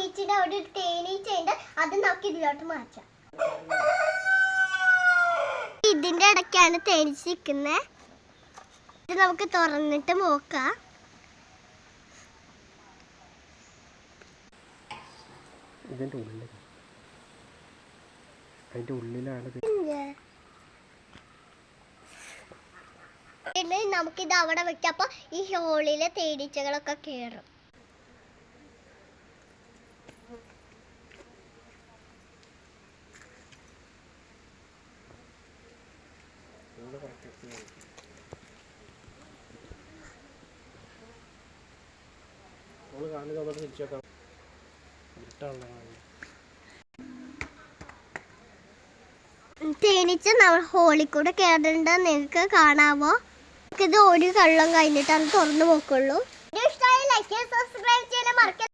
ചേച്ചിയുടെ അവിടെ ഒരു തേനീച്ചയുണ്ട്, അത് നമുക്ക് ഇതിലോട്ട് മാറ്റാം. ഇതിന്റെ ഇടയ്ക്കാണ് തേനീച്ച നിൽക്കുന്നത്. ഇത് നമുക്ക് തുറന്നിട്ട് നോക്കാം. നമുക്കിത് അവിടെ വെക്കാം. അപ്പൊ ഈ ഹോളിലെ തേനീച്ചകളൊക്കെ കേറും. തേനീച്ച നമ്മൾ ഹോളിൽ കൂടെ കയറേണ്ടത് നിങ്ങൾക്ക് കാണാമോ? ഇത് ഒരു കള്ളം കഴിഞ്ഞിട്ടാണ് തുറന്നു നോക്കുള്ളൂ. ഇഷ്ടമായ ലൈക്ക് സബ്സ്ക്രൈബ് ചെയ്യാൻ മറക്കരുത്.